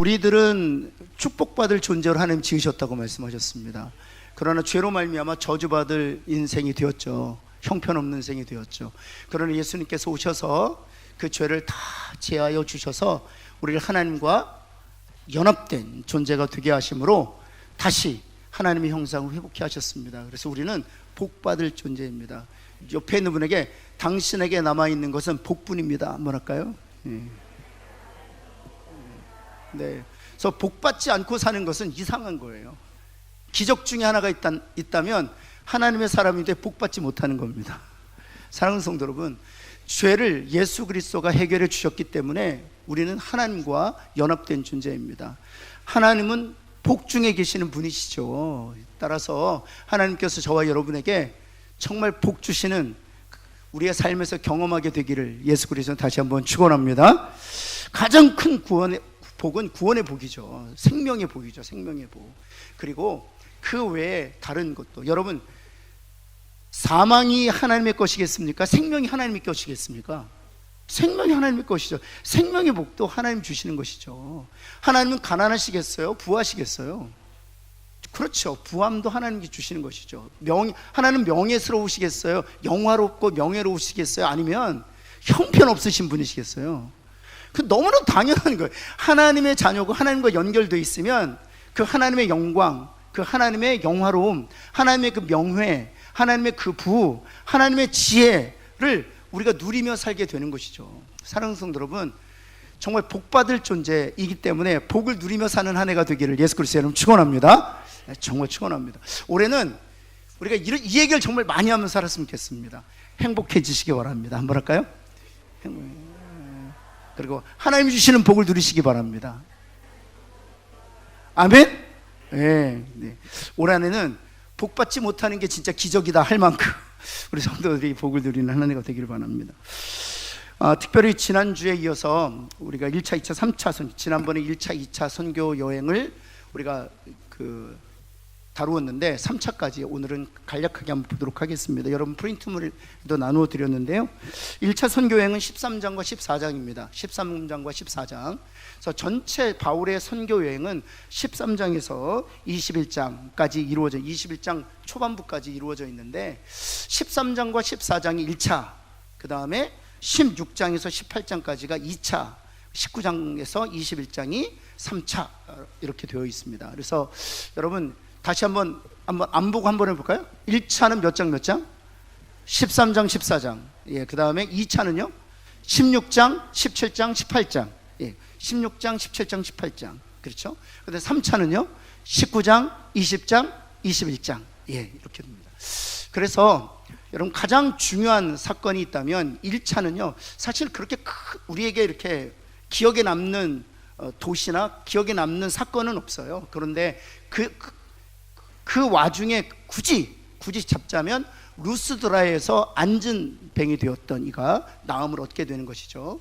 우리들은 축복받을 존재로 하나님 지으셨다고 말씀하셨습니다. 그러나 죄로 말미암아 저주받을 인생이 되었죠. 형편없는 인생이 되었죠. 그러나 예수님께서 오셔서 그 죄를 다 제하여 주셔서 우리를 하나님과 연합된 존재가 되게 하심으로 다시 하나님의 형상을 회복케 하셨습니다. 그래서 우리는 복받을 존재입니다. 옆에 있는 분에게 당신에게 남아있는 것은 복뿐입니다. 뭐랄까요? 네. 그래서 복받지 않고 사는 것은 이상한 거예요. 기적 중에 하나가 있다면 하나님의 사람인데 복받지 못하는 겁니다. 사랑하는 성도 여러분, 죄를 예수 그리스도가 해결해 주셨기 때문에 우리는 하나님과 연합된 존재입니다. 하나님은 복 중에 계시는 분이시죠. 따라서 하나님께서 저와 여러분에게 정말 복 주시는 우리의 삶에서 경험하게 되기를 예수 그리스도는 다시 한번 축원합니다. 가장 큰 복은 구원의 복이죠. 생명의 복이죠. 생명의 복. 그리고 그 외에 다른 것도, 여러분, 사망이 하나님의 것이겠습니까? 생명이 하나님의 것이겠습니까? 생명이 하나님의 것이죠. 생명의 복도 하나님 주시는 것이죠. 하나님은 가난하시겠어요? 부하시겠어요? 그렇죠. 부함도 하나님께 주시는 것이죠. 하나님 명예스러우시겠어요? 영화롭고 명예로우시겠어요? 아니면 형편없으신 분이시겠어요? 그 너무나 당연한 거예요. 하나님의 자녀고 하나님과 연결되어 있으면 그 하나님의 영광, 그 하나님의 영화로움, 하나님의 그 명회, 하나님의 그 부, 하나님의 지혜를 우리가 누리며 살게 되는 것이죠. 사랑하는 성도 여러분, 정말 복받을 존재이기 때문에 복을 누리며 사는 한 해가 되기를 예수 그리스도 이름으로 축원합니다. 정말 축원합니다. 올해는 우리가 이 얘기를 정말 많이 하면서 살았으면 좋겠습니다. 행복해지시기 바랍니다. 뭐랄까요? 그리고 하나님이 주시는 복을 누리시기 바랍니다. 아멘? 네. 올 한해는 복받지 못하는 게 진짜 기적이다 할 만큼 우리 성도들이 복을 누리는 한 해가 되기를 바랍니다. 특별히 지난주에 이어서 우리가 1차, 2차, 3차 지난번에 1차, 2차 선교 여행을 우리가 다루었는데 3차까지 오늘은 간략하게 한번 보도록 하겠습니다. 여러분 프린트물도 나누어 드렸는데요. 1차 선교여행은 13장과 14장입니다. 13장과 14장. 그래서 전체 바울의 선교여행은 13장에서 21장까지 21장 초반부까지 이루어져 있는데 13장과 14장이 1차, 그 다음에 16장에서 18장까지가 2차, 19장에서 21장이 3차 이렇게 되어 있습니다. 그래서 여러분 다시 한번 안 보고 한번 해볼까요? 1차는 몇 장 몇 장? 13장 14장. 예, 그 다음에 2차는요 16장 17장 18장. 예, 16장 17장 18장. 그렇죠? 근데 3차는요 19장 20장 21장. 예, 이렇게 됩니다. 그래서 여러분 가장 중요한 사건이 있다면 1차는요 사실 그렇게 우리에게 이렇게 기억에 남는 도시나 기억에 남는 사건은 없어요. 그런데 그 와중에 굳이 잡자면 루스드라에서 앉은 뱅이 되었던 이가 나음을 얻게 되는 것이죠.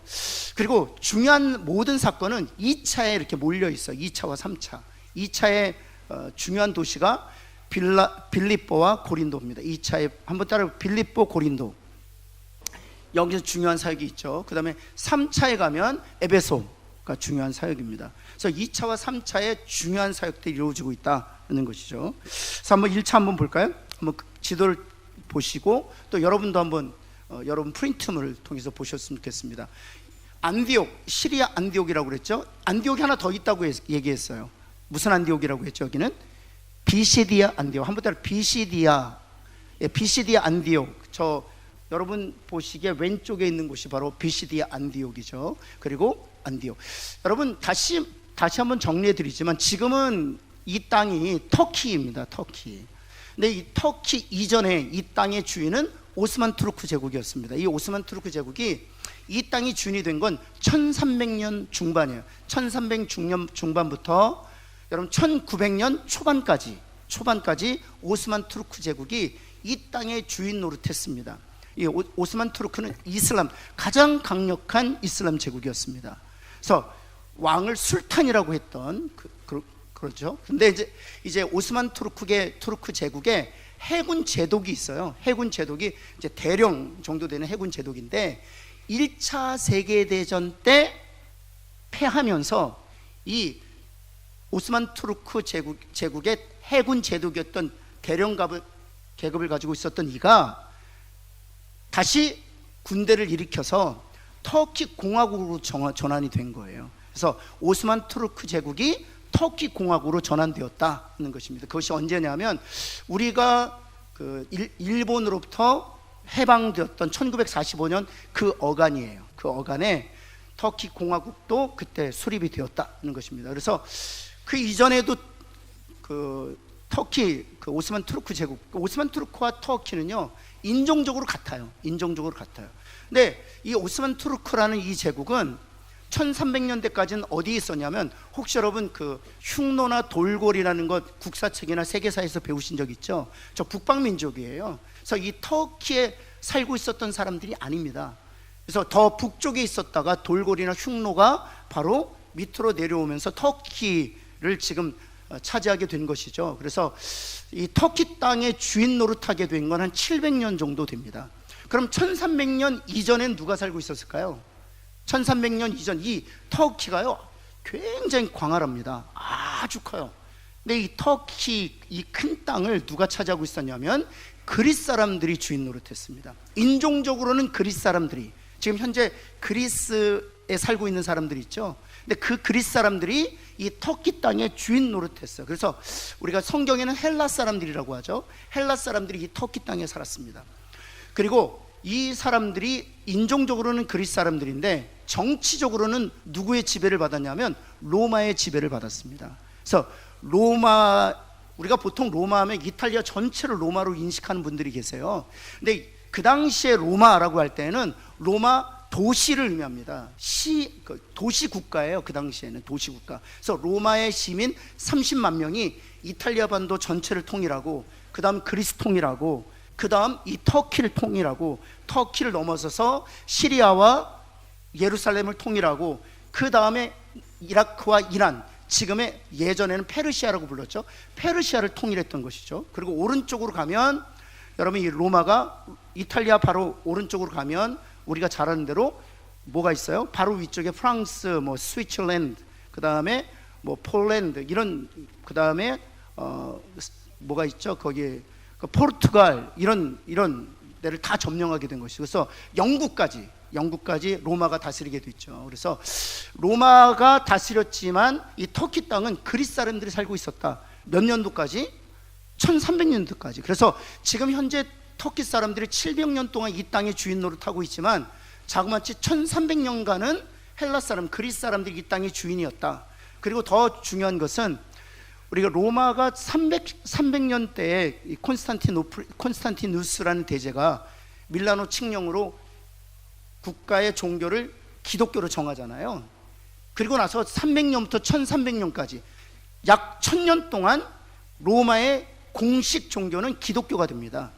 그리고 중요한 모든 사건은 2차에 이렇게 몰려 있어요. 2차와 3차. 2차의 중요한 도시가 빌립보와 고린도입니다. 2차에 한번 따라 빌립보, 고린도. 여기서 중요한 사역이 있죠. 그 다음에 3차에 가면 에베소가 중요한 사역입니다. 그래서 2차와 3차에 중요한 사역들이 이루어지고 있다는 것이죠. 그래서 한번 1차 한번 볼까요? 한번 지도를 보시고 또 여러분도 한번 여러분 프린트물을 통해서 보셨으면 좋겠습니다. 안디옥, 시리아 안디옥이라고 그랬죠. 안디옥이 하나 더 있다고 얘기했어요. 무슨 안디옥이라고 했죠? 여기는 비시디아 안디옥. 한번 따라 비시디아. 예, 비시디아 안디옥. 여러분 보시기에 왼쪽에 있는 곳이 바로 비시디아 안디옥이죠. 그리고 안디옥. 여러분 다시 한번 정리해 드리지만 지금은 이 땅이 터키입니다. 터키. 근데 이 터키 이전에 이 땅의 주인은 오스만 투르크 제국이었습니다. 이 오스만 투르크 제국이 이 땅이 주인이 된 건 1300년 중반이에요. 1300년 중반부터 여러분 1900년 초반까지 오스만 투르크 제국이 이 땅의 주인 노릇했습니다. 이 오스만 투르크는 가장 강력한 이슬람 제국이었습니다. 그래서 왕을 술탄이라고 했던 그렇죠. 근데 이제 오스만 투르크 제국에 해군 제독이 있어요. 해군 제독이 이제 대령 정도 되는 해군 제독인데 1차 세계대전 때 패하면서 이 오스만 투르크 제국의 해군 제독이었던 계급을 가지고 있었던 이가 다시 군대를 일으켜서 터키 공화국으로 전환이 된 거예요. 그래서 오스만 투르크 제국이 터키 공화국으로 전환되었다는 것입니다. 그것이 언제냐면 우리가 일본으로부터 해방되었던 1945년 그 어간이에요. 그 어간에 터키 공화국도 그때 수립이 되었다는 것입니다. 그래서 그 이전에도 터키 오스만 투르크 제국, 오스만 투르크와 터키는요 인종적으로 같아요. 인종적으로 같아요. 근데 이 오스만 투르크라는 이 제국은 1300년대까지는 어디에 있었냐면, 혹시 여러분 흉노나 돌고리라는 것 국사책이나 세계사에서 배우신 적 있죠? 저 북방민족이에요. 그래서 이 터키에 살고 있었던 사람들이 아닙니다. 그래서 더 북쪽에 있었다가 돌고리나 흉노가 바로 밑으로 내려오면서 터키를 지금 차지하게 된 것이죠. 그래서 이 터키 땅의 주인 노릇하게 된 건 한 700년 정도 됩니다. 그럼 1300년 이전엔 누가 살고 있었을까요? 1300년 이전 이 터키가요 굉장히 광활합니다. 아주 커요. 근데 이 터키 이 큰 땅을 누가 차지하고 있었냐면 그리스 사람들이 주인 노릇했습니다. 인종적으로는 그리스 사람들이, 지금 현재 그리스에 살고 있는 사람들이 있죠. 근데 그 그리스 사람들이 이 터키 땅에 주인 노릇했어요. 그래서 우리가 성경에는 헬라스 사람들이라고 하죠. 헬라스 사람들이 이 터키 땅에 살았습니다. 그리고 이 사람들이 인종적으로는 그리스 사람들인데 정치적으로는 누구의 지배를 받았냐면 로마의 지배를 받았습니다. 그래서 우리가 보통 로마 하면 이탈리아 전체를 로마로 인식하는 분들이 계세요. 근데 그 당시에 로마라고 할 때는 로마 도시를 의미합니다. 도시 국가예요. 그 당시에는 도시 국가. 그래서 로마의 시민 30만 명이 이탈리아 반도 전체를 통일하고, 그 다음 그리스 통일하고, 그 다음 이 터키를 통일하고, 터키를 넘어서서 시리아와 예루살렘을 통일하고, 그 다음에 이라크와 이란, 지금의 예전에는 페르시아라고 불렀죠. 페르시아를 통일했던 것이죠. 그리고 오른쪽으로 가면 여러분 이 로마가 이탈리아 바로 오른쪽으로 가면 우리가 잘 아는 대로 뭐가 있어요? 바로 위쪽에 프랑스, 스위tzerland, 그 다음에 폴란드 이런, 그 다음에 뭐가 있죠? 거기 포르투갈 이런 데를 다 점령하게 된 것이죠. 그래서 영국까지 로마가 다스리게 됐죠. 그래서 로마가 다스렸지만 이 터키 땅은 그리스 사람들이 살고 있었다. 몇 년도까지? 1300년도까지. 그래서 지금 현재 터키 사람들이 700년 동안 이 땅의 주인 노릇하고 있지만 자그마치 1300년간은 헬라 사람, 그리스 사람들이 이 땅의 주인이었다. 그리고 더 중요한 것은 우리가 로마가 300년 때에 콘스탄티누스라는 대제가 밀라노 칙령으로 국가의 종교를 기독교로 정하잖아요. 그리고 나서 300년부터 1300년까지 약 1000년 동안 로마의 공식 종교는 기독교가 됩니다.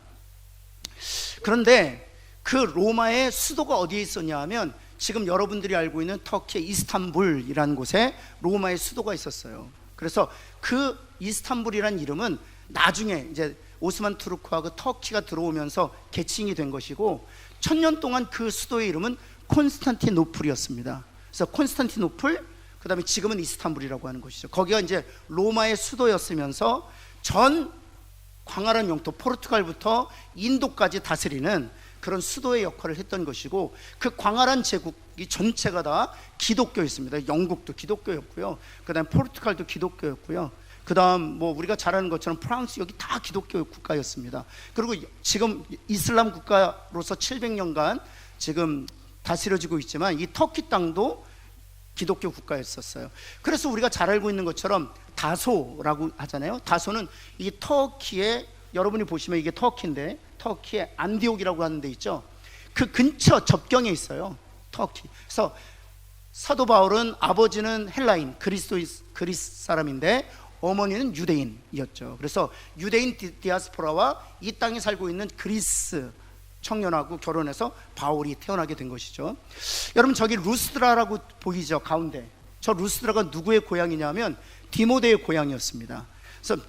그런데 그 로마의 수도가 어디에 있었냐 하면 지금 여러분들이 알고 있는 터키의 이스탄불이라는 곳에 로마의 수도가 있었어요. 그래서 그 이스탄불이라는 이름은 나중에 이제 오스만 투르크하고 터키가 들어오면서 개칭이 된 것이고 1000년 동안 그 수도의 이름은 콘스탄티노플이었습니다. 그래서 콘스탄티노플, 그 다음에 지금은 이스탄불이라고 하는 곳이죠. 거기가 이제 로마의 수도였으면서 전 광활한 영토 포르투갈부터 인도까지 다스리는 그런 수도의 역할을 했던 것이고, 그 광활한 제국이 전체가 다 기독교였습니다. 영국도 기독교였고요, 그 다음 포르투갈도 기독교였고요, 그 다음 우리가 잘 아는 것처럼 프랑스, 여기 다 기독교 국가였습니다. 그리고 지금 이슬람 국가로서 700년간 지금 다스려지고 있지만 이 터키 땅도 기독교 국가였었어요. 그래서 우리가 잘 알고 있는 것처럼 다소라고 하잖아요. 다소는 이 터키의, 여러분이 보시면 이게 터키인데 터키의 안디옥이라고 하는 데 있죠. 그 근처 접경에 있어요, 터키. 그래서 사도 바울은 아버지는 헬라인 그리스 사람인데 어머니는 유대인이었죠. 그래서 유대인 디아스포라와 이 땅에 살고 있는 그리스 청년하고 결혼해서 바울이 태어나게 된 것이죠. 여러분 저기 루스드라라고 보이죠, 가운데. 저 루스드라가 누구의 고향이냐면 디모데의 고향이었습니다. 그래서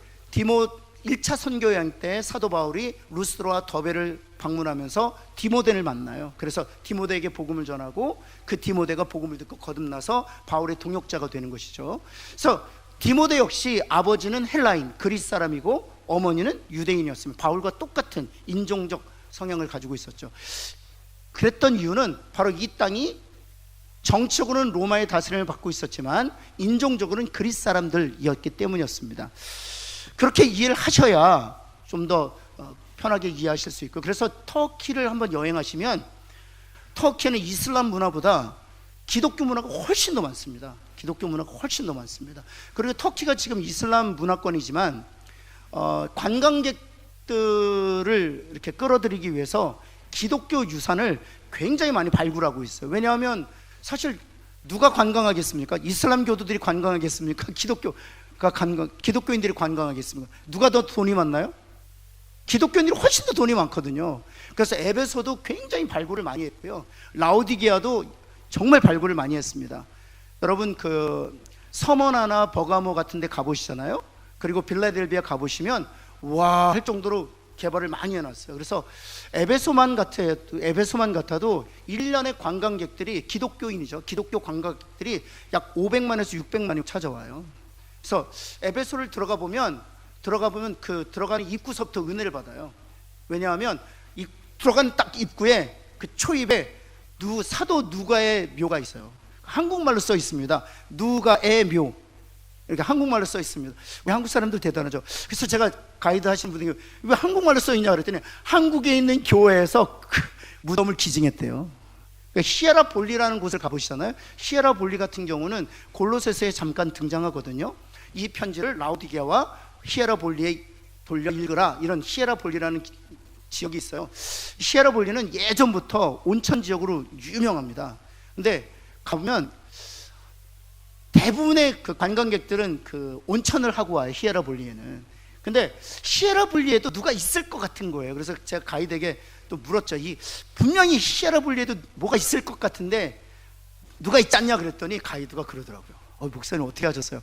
1차 선교 여행 때 사도 바울이 루스드라와 더베를 방문하면서 디모데를 만나요. 그래서 디모데에게 복음을 전하고 그 디모데가 복음을 듣고 거듭나서 바울의 동역자가 되는 것이죠. 그래서 디모데 역시 아버지는 헬라인, 그리스 사람이고 어머니는 유대인이었습니다. 바울과 똑같은 인종적 성향을 가지고 있었죠. 그랬던 이유는 바로 이 땅이 정치적으로는 로마의 다스림을 받고 있었지만 인종적으로는 그리스 사람들이었기 때문이었습니다. 그렇게 이해를 하셔야 좀 더 편하게 이해하실 수 있고, 그래서 터키를 한번 여행하시면 터키는 이슬람 문화보다 기독교 문화가 훨씬 더 많습니다. 기독교 문화가 훨씬 더 많습니다. 그리고 터키가 지금 이슬람 문화권이지만 관광객들을 이렇게 끌어들이기 위해서 기독교 유산을 굉장히 많이 발굴하고 있어요. 왜냐하면 사실 누가 관광하겠습니까? 이슬람 교도들이 관광하겠습니까? 기독교인들이 관광하겠습니까? 누가 더 돈이 많나요? 기독교인들이 훨씬 더 돈이 많거든요. 그래서 에베소도 굉장히 발굴을 많이 했고요. 라오디게아도 정말 발굴을 많이 했습니다. 여러분 그 서머나나 버가모 같은 데 가보시잖아요. 그리고 빌라델비아 가보시면 와 할 정도로 개발을 많이 해놨어요. 그래서 에베소만 같아도 1년에 관광객들이 기독교인이죠. 기독교 관광객들이 약 500만에서 600만이 찾아와요. 그래서 에베소를 들어가 보면 그 들어가는 입구서부터 은혜를 받아요. 왜냐하면 이 들어가는 딱 입구에 그 초입에 사도 누가의 묘가 있어요. 한국말로 써 있습니다. 누가의 묘, 이렇게 한국말로 써 있습니다. 왜 한국 사람들 대단하죠? 그래서 제가 가이드 하신 분들이 왜 한국말로 써 있냐 그랬더니 한국에 있는 교회에서 그 무덤을 기증했대요. 그러니까 히에라볼리라는 곳을 가보시잖아요. 히에라볼리 같은 경우는 골로새서에 잠깐 등장하거든요. 이 편지를 라오디게아와 히에라볼리에 돌려 읽으라, 이런 히에라볼리라는 지역이 있어요. 히에라볼리는 예전부터 온천 지역으로 유명합니다. 근데 가보면 대부분의 그 관광객들은 그 온천을 하고 와요, 히에라볼리에는. 근데 히에라볼리에도 누가 있을 것 같은 거예요. 그래서 제가 가이드에게 또 물었죠. 분명히 히에라볼리에도 뭐가 있을 것 같은데 누가 있지 않냐 그랬더니 가이드가 그러더라고요. 목사님 어떻게 하셨어요?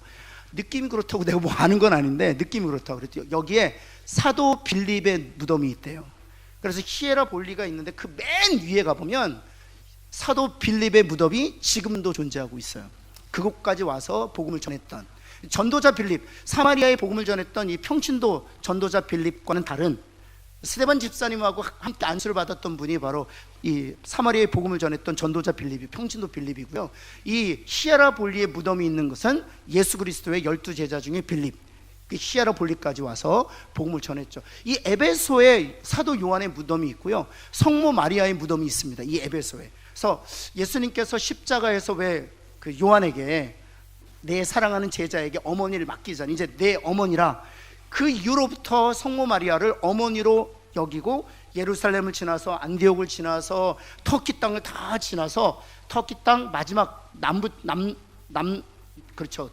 느낌이 그렇다고 내가 뭐 아는 건 아닌데 느낌이 그렇다고 그랬더니 여기에 사도 빌립의 무덤이 있대요. 그래서 히에라볼리가 있는데 그 맨 위에 가보면 사도 빌립의 무덤이 지금도 존재하고 있어요. 그곳까지 와서 복음을 전했던 전도자 빌립, 사마리아에 복음을 전했던 이 평신도 전도자 빌립과는 다른, 스데반 집사님하고 함께 안수를 받았던 분이 바로 이 사마리아에 복음을 전했던 전도자 빌립이 평신도 빌립이고요. 이 히에라볼리의 무덤이 있는 것은 예수 그리스도의 12제자 중에 빌립, 그 히에라볼리까지 와서 복음을 전했죠. 이 에베소에 사도 요한의 무덤이 있고요, 성모 마리아의 무덤이 있습니다. 이 에베소에. 그래서 예수님께서 십자가에서 왜 그 요한에게 내 사랑하는 제자에게 어머니를 맡기자니 이제 내 어머니라, 그 이후로부터 성모 마리아를 어머니로 여기고 예루살렘을 지나서 안디옥을 지나서 터키 땅을 다 지나서 터키 땅 마지막 그렇죠,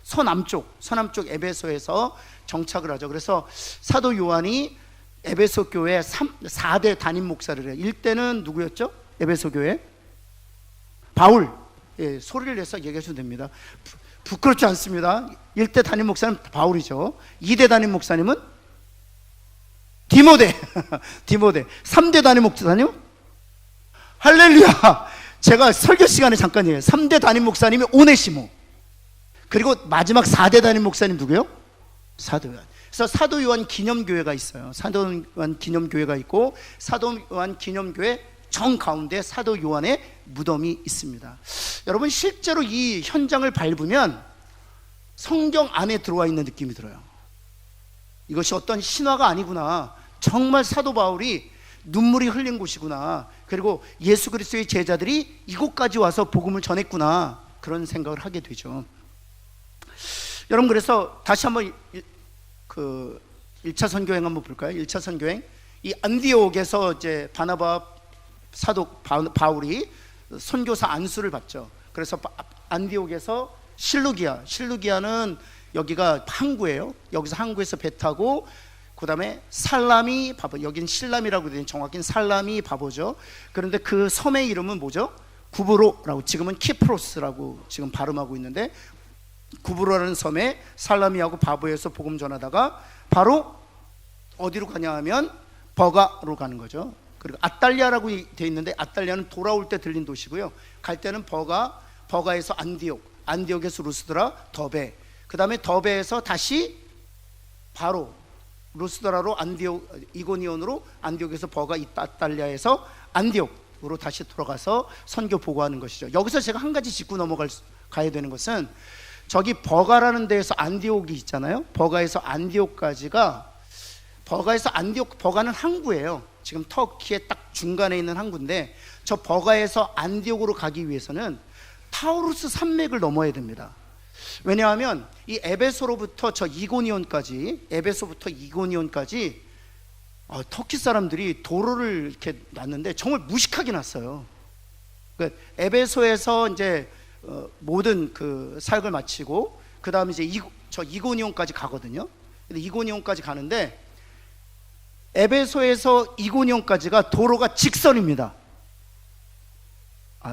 서남쪽 에베소에서 정착을 하죠. 그래서 사도 요한이 에베소 교회 4대 담임 목사를 해요. 1대는 누구였죠? 에베소 교회 바울. 예, 소리를 내서 얘기하셔도 됩니다. 부끄럽지 않습니다. 1대 담임 목사는 바울이죠. 2대 담임 목사님은 디모데. 3대 담임 목사님 할렐루야. 제가 설교 시간에 잠깐 얘기해요. 3대 담임 목사님이 오네시모. 그리고 마지막 4대 담임 목사님 누구요? 사도 요한. 그래서 사도 요한 기념교회가 있어요. 사도 요한 기념교회가 있고 사도 요한 기념교회 정 가운데 사도 요한의 무덤이 있습니다. 여러분 실제로 이 현장을 밟으면 성경 안에 들어와 있는 느낌이 들어요. 이것이 어떤 신화가 아니구나, 정말 사도 바울이 눈물이 흘린 곳이구나, 그리고 예수 그리스도의 제자들이 이곳까지 와서 복음을 전했구나, 그런 생각을 하게 되죠. 여러분 그래서 다시 한번 그 1차 선교행 한번 볼까요? 1차 선교행, 이 안디옥에서 이제 바나바 사도 바울이 선교사 안수를 받죠. 그래서 안디옥에서 실루기아는 여기가 항구예요. 여기서 항구에서 배 타고 그 다음에 살라미 바보, 여긴 실람이라고 되는, 정확히는 살라미 바보죠. 그런데 그 섬의 이름은 뭐죠? 구브로라고, 지금은 키프로스라고 지금 발음하고 있는데, 구브로라는 섬에 살라미하고 바보에서 복음 전하다가 바로 어디로 가냐 하면 버가로 가는 거죠. 그리고 아탈리아라고 되어 있는데 아탈리아는 돌아올 때 들린 도시고요, 갈 때는 버가에서 안디옥에서 루스드라, 더베, 그 다음에 더베에서 다시 바로 루스드라로 이고니온으로, 안디옥에서 버가 이따달리아에서 안디옥으로 다시 돌아가서 선교 보고하는 것이죠. 여기서 제가 한 가지 짚고 가야 되는 것은, 저기 버가라는 데에서 안디옥이 있잖아요. 버가에서 안디옥까지가, 버가는 항구예요. 지금 터키의 딱 중간에 있는 항구인데, 저 버가에서 안디옥으로 가기 위해서는 타우루스 산맥을 넘어야 됩니다. 왜냐하면 이 에베소로부터 저 이고니온까지, 터키 사람들이 도로를 이렇게 놨는데 정말 무식하게 놨어요. 그러니까 에베소에서 이제 모든 그 사역을 마치고 그 다음에 이제 저 이고니온까지 가거든요. 근데 이고니온까지 가는데 에베소에서 이고니온까지가 도로가 직선입니다.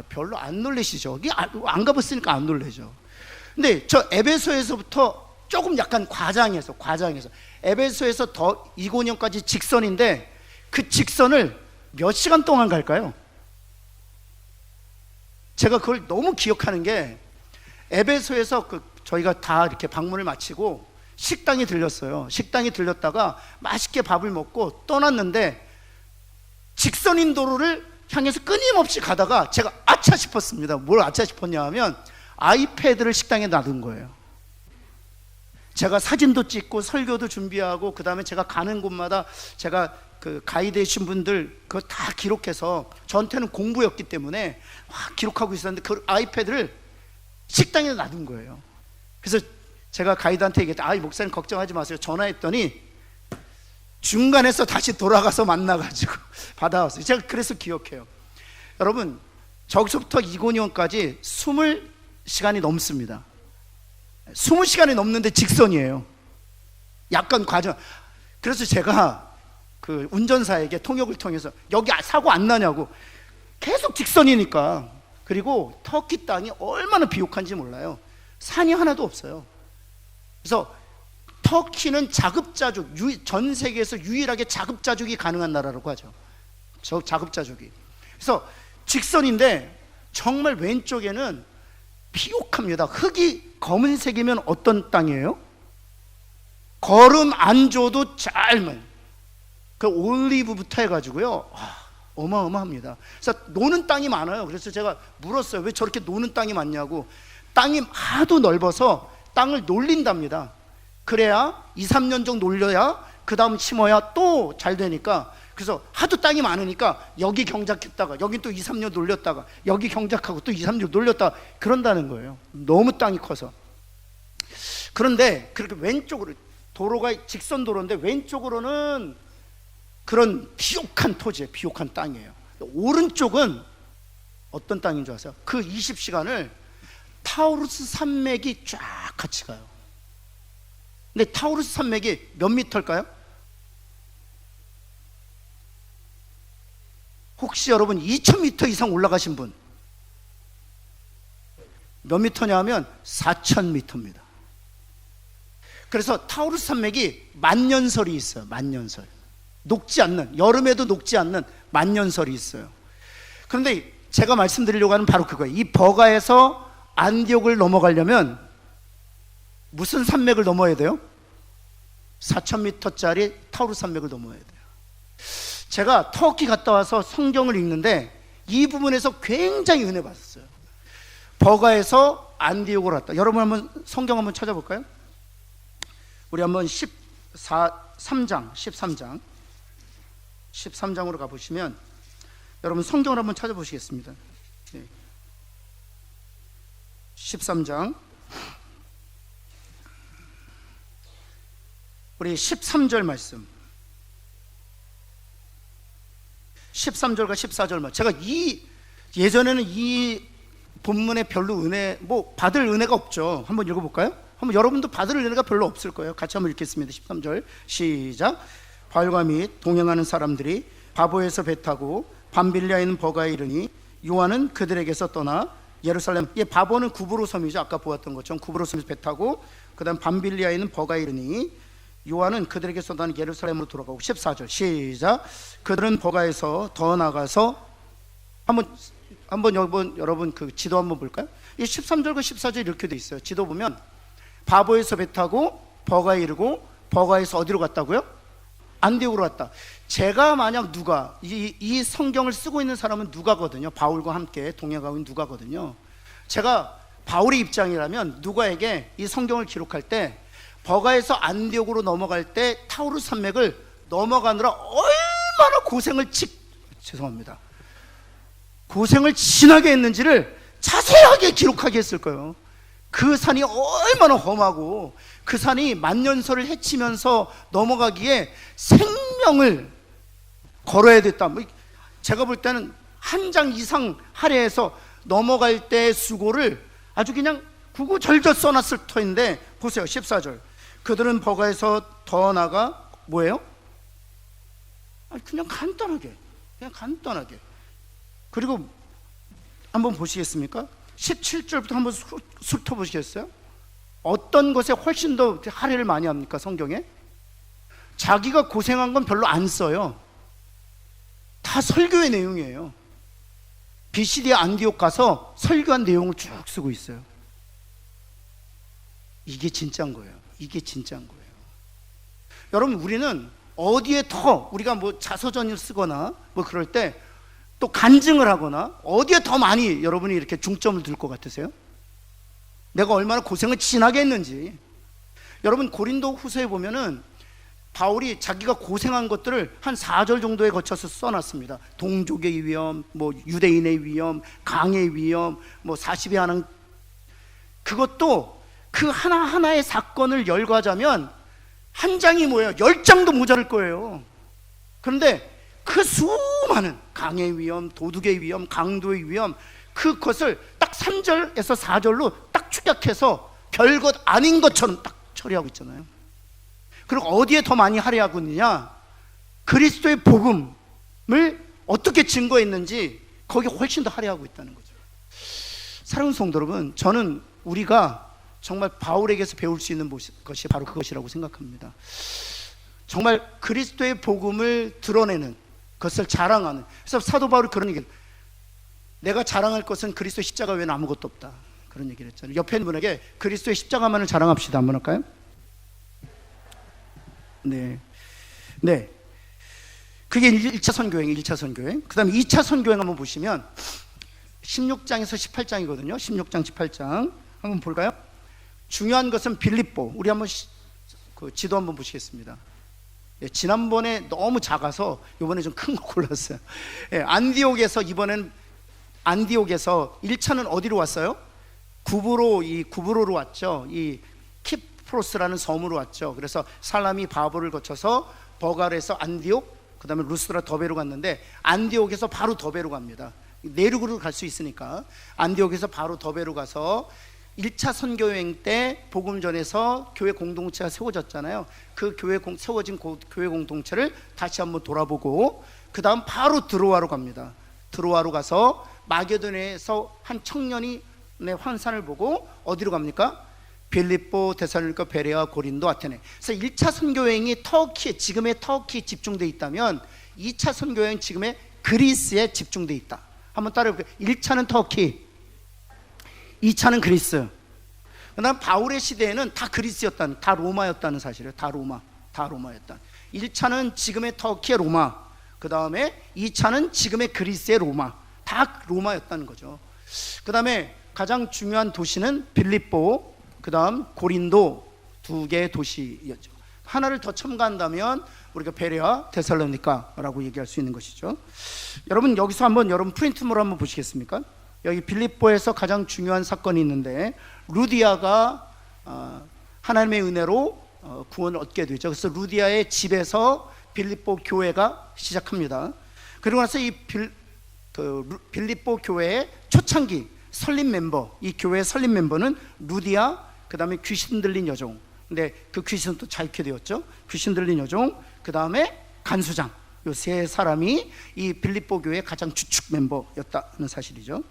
별로 안 놀라시죠? 안 가봤으니까 안 놀라죠. 근데 저 에베소에서부터 조금 약간 과장해서 에베소에서 더 이고니온까지 직선인데, 그 직선을 몇 시간 동안 갈까요? 제가 그걸 너무 기억하는 게, 에베소에서 저희가 다 이렇게 방문을 마치고 식당에 들렸어요. 식당에 들렸다가 맛있게 밥을 먹고 떠났는데, 직선인 도로를 향해서 끊임없이 가다가 제가 아차 싶었습니다. 뭘 아차 싶었냐 하면, 아이패드를 식당에 놔둔 거예요. 제가 사진도 찍고 설교도 준비하고, 그 다음에 제가 가는 곳마다 제가 그 가이드 해주신 분들 그거 다 기록해서, 저한테는 공부였기 때문에 막 기록하고 있었는데, 그 아이패드를 식당에 놔둔 거예요. 그래서 제가 가이드한테 얘기했더니, 목사님 걱정하지 마세요. 전화했더니 중간에서 다시 돌아가서 만나가지고 받아왔어요. 제가 그래서 기억해요. 여러분, 저기서부터 이고니온까지 20시간이 넘습니다. 20시간이 넘는데 직선이에요. 약간 과정. 그래서 제가 그 운전사에게 통역을 통해서 여기 사고 안 나냐고, 계속 직선이니까. 그리고 터키 땅이 얼마나 비옥한지 몰라요. 산이 하나도 없어요. 그래서 터키는 자급자족, 전 세계에서 유일하게 자급자족이 가능한 나라라고 하죠. 자급자족이. 그래서 직선인데 정말 왼쪽에는 비옥합니다. 흙이 검은색이면 어떤 땅이에요? 걸음 안 줘도 짧은 그 올리브부터 해가지고요, 어마어마합니다. 그래서 노는 땅이 많아요. 그래서 제가 물었어요. 왜 저렇게 노는 땅이 많냐고. 땅이 하도 넓어서 땅을 놀린답니다. 그래야 2, 3년 정도 놀려야 그 다음 심어야 또 잘 되니까. 그래서 하도 땅이 많으니까 여기 경작했다가 여기 또 2, 3년 놀렸다가 여기 경작하고 또 2, 3년 놀렸다가 그런다는 거예요. 너무 땅이 커서. 그런데 그렇게 왼쪽으로, 도로가 직선 도로인데 왼쪽으로는 그런 비옥한 토지예요. 비옥한 땅이에요. 오른쪽은 어떤 땅인 줄 아세요? 그 20시간을 타우루스 산맥이 쫙 같이 가요. 근데 타우루스 산맥이 몇 미터일까요? 혹시 여러분 2000m 이상 올라가신 분 몇 미터냐 하면 4000m입니다. 그래서 타우루스 산맥이 만년설이 있어요. 만년설. 녹지 않는, 여름에도 녹지 않는 만년설이 있어요. 그런데 제가 말씀드리려고 하는 바로 그거예요. 이 버가에서 안디옥을 넘어가려면 무슨 산맥을 넘어야 돼요? 4000m짜리 타우루스 산맥을 넘어야 돼요. 제가 터키 갔다 와서 성경을 읽는데 이 부분에서 굉장히 은혜 받았어요. 버가에서 안디옥으로 왔다. 여러분 한번 성경 한번 찾아볼까요? 우리 한번 13장으로 가보시면 여러분 성경을 한번 찾아보시겠습니다. 네. 13장 우리 13절 말씀, 13절과 14절 말씀. 제가 예전에는 이 본문에 별로 받을 은혜가 없죠. 한번 읽어볼까요? 한번 여러분도 받을 은혜가 별로 없을 거예요. 같이 한번 읽겠습니다. 13절 시작. 바울과 및 동행하는 사람들이 바보에서 배 타고 밤빌리아에 있는 버가에 이르니 요한은 그들에게서 떠나 예루살렘, 바보는 구브로 섬이죠. 아까 보았던 것처럼 구브로 섬에서 배 타고 그 다음 밤빌리아에 있는 버가에 이르니 요한은 그들에게서 떠나 예루살렘으로 돌아가고. 14절 시작. 그들은 버가에서 더 나가서 한번 여러분 그 지도 한번 볼까요? 이 13절과 14절 이렇게 돼 있어요. 지도 보면 바보에서 배 타고 버가에 이르고 버가에서 어디로 갔다고요? 안디옥으로 갔다. 제가 만약 누가 이 성경을 쓰고 있는 사람은 누가거든요. 바울과 함께 동행하고 있는 누가거든요. 제가 바울의 입장이라면 누가에게 이 성경을 기록할 때 버가에서 안디옥으로 넘어갈 때 타우르 산맥을 넘어가느라 얼마나 죄송합니다. 고생을 진하게 했는지를 자세하게 기록하게 했을 거예요. 그 산이 얼마나 험하고 그 산이 만년설을 헤치면서 넘어가기에 생명을 걸어야 됐다. 제가 볼 때는 한 장 이상 할애해서 넘어갈 때의 수고를 아주 그냥 구구절절 써놨을 터인데 보세요. 14절. 그들은 버가에서 더 나가 뭐예요? 그냥 간단하게 그리고 한번 보시겠습니까? 17절부터 한번 훑어보시겠어요? 어떤 것에 훨씬 더 할애를 많이 합니까? 성경에 자기가 고생한 건 별로 안 써요. 다 설교의 내용이에요. BCD 안디옥 가서 설교한 내용을 쭉 쓰고 있어요. 이게 진짜인 거예요. 여러분, 우리는 어디에 더 우리가 뭐 자서전을 쓰거나 뭐 그럴 때 또 간증을 하거나 어디에 더 많이 여러분이 이렇게 중점을 둘 것 같으세요? 내가 얼마나 고생을 진하게 했는지. 여러분, 고린도 후서에 보면은 바울이 자기가 고생한 것들을 한 4절 정도에 거쳐서 써놨습니다. 동족의 위험, 뭐 유대인의 위험, 강의 위험, 뭐 40의 하는, 그것도 그 하나하나의 사건을 열거하자면 한 장이 뭐예요? 10장도 모자랄 거예요. 그런데 그 수많은 강의 위험, 도둑의 위험, 강도의 위험, 그것을 딱 3절에서 4절로 딱 축약해서 별것 아닌 것처럼 딱 처리하고 있잖아요. 그리고 어디에 더 많이 할애하고 있느냐? 그리스도의 복음을 어떻게 증거했는지 거기에 훨씬 더 할애하고 있다는 거죠. 사랑하는 성도 여러분, 저는 우리가 정말 바울에게서 배울 수 있는 것이 바로 그것이라고 생각합니다. 정말 그리스도의 복음을 드러내는 것을 자랑하는. 그래서 사도 바울이 그런 얘기를, 내가 자랑할 것은 그리스도의 십자가 외에는 아무것도 없다, 그런 얘기를 했잖아요. 옆에 있는 분에게 그리스도의 십자가만을 자랑합시다 한번 할까요? 네. 그게 1차 선교행. 그 다음에 2차 선교행 한번 보시면 16장에서 18장이거든요 16장 18장 한번 볼까요? 중요한 것은 빌립보. 우리 한번 그 지도 한번 보시겠습니다. 지난번에 너무 작아서 이번에 좀 큰 거 골랐어요. 안디옥에서 1차는 어디로 왔어요? 구브로로 왔죠. 이 키프로스라는 섬으로 왔죠. 그래서 살라미 바보를 거쳐서 버갈에서 안디옥, 그 다음에 루스드라 더베로 갔는데 안디옥에서 바로 더베로 갑니다. 내륙으로 갈 수 있으니까 안디옥에서 바로 더베로 가서 1차 선교여행 때 복음 전에서 교회 공동체가 세워졌잖아요. 그 세워진 교회 공동체를 다시 한번 돌아보고 그 다음 바로 드로아로 갑니다. 드로아로 가서 마게도냐에서 한 청년이 환산을 보고 어디로 갑니까? 빌립보, 데살로니가, 베레아, 고린도, 아테네. 그래서 1차 선교여행이 터키에, 지금의 터키에 집중되어 있다면 2차 선교여행 지금의 그리스에 집중되어 있다. 한번 따라해볼게요. 1차는 터키, 2차는 그리스. 그다음 바울의 시대에는 다 그리스였다는, 다 로마였다는 사실이에요. 다 로마였다. 1차는 지금의 터키의 로마, 그 다음에 2차는 지금의 그리스의 로마, 다 로마였다는 거죠. 그 다음에 가장 중요한 도시는 빌립보, 그 다음 고린도, 두 개의 도시였죠. 하나를 더 첨가한다면 우리가 베레아, 데살로니카라고 얘기할 수 있는 것이죠. 여러분, 여기서 한번 여러분 프린트물 한번 보시겠습니까? 여기 빌립보에서 가장 중요한 사건이 있는데 루디아가 하나님의 은혜로 구원을 얻게 되죠. 그래서 루디아의 집에서 빌립보 교회가 시작합니다. 그리고 나서 이 빌립보 교회의 초창기 설립 멤버, 이 교회의 설립 멤버는 루디아, 그 다음에 귀신 들린 여종. 근데 그 귀신은 또 자유케 되었죠. 귀신 들린 여종, 그 다음에 간수장. 이 세 사람이 이 빌립보 교회의 가장 주축 멤버였다는 사실이죠.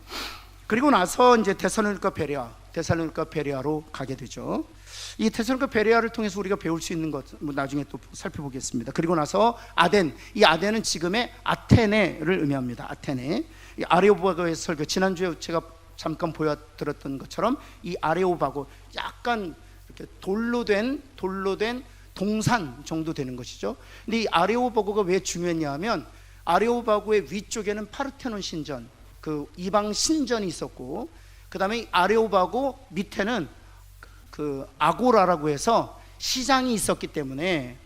그리고 나서 이제 데살로니가 베레아로 가게 되죠. 이 데살로니가 베레아를 통해서 우리가 배울 수 있는 것, 나중에 또 살펴보겠습니다. 그리고 나서 아덴, 이 아덴은 지금의 아테네를 의미합니다. 아테네. 이 아레오바고의 설교, 지난주에 제가 잠깐 보여드렸던 것처럼 이 아레오바고, 약간 돌로 된 동산 정도 되는 것이죠. 근데 이 아레오바고가 왜 중요했냐면 아레오바고의 위쪽에는 파르테논 신전, 그 이방 신전이 있었고, 그 다음에 아레오바고 밑에는 그 아고라라고 해서 시장이 있었기 때문에